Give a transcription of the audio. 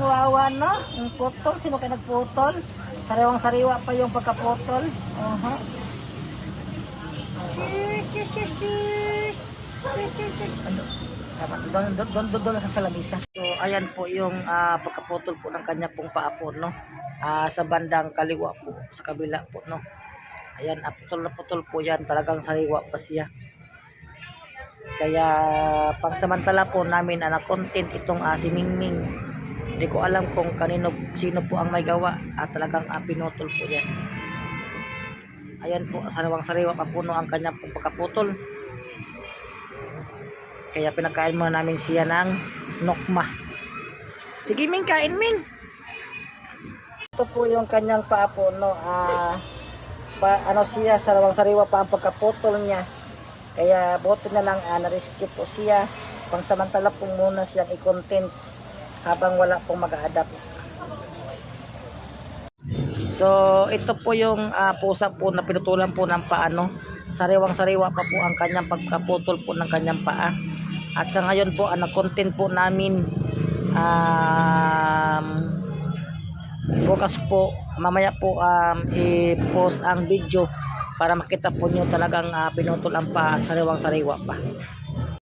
Wawa na. Ang putol. Sino kayo nagputol? Sariwang-sariwa pa yung pagkaputol. Doon lang sa lamisa. So, ayan po yung pagkaputol po ng kanya pong paa po, no? Sa bandang kaliwa po, sa kabila po, no? Ayan, putol na putol po yan. Talagang sariwa pa siya. Kaya, pangsamantala po namin na-content itong si Mingming. Hindi ko alam kung sino po ang may gawa at talagang pinutol po yan. Ayan po, sariwang-sariwa pa puno ang kanyang pagkaputol. Kaya pinakain muna namin siya ng nokma. Sige Ming, kain Ming. Ito po yung kanyang paa po, no? Siya, sariwang-sariwa pa ang pagkaputol niya. Kaya buti na lang na-rescue po siya. Pangsamantala po muna siyang i-content habang wala pong mag-a-adapt. So, ito po yung pusa po na pinutulan po ng paa, no? Sariwang-sariwa pa po ang kanyang pagkaputol po ng kanyang paa. At sa ngayon po, content po namin bukas po, mamaya po i-post ang video para makita po nyo talagang pinutol ang paa at sariwang-sariwa pa.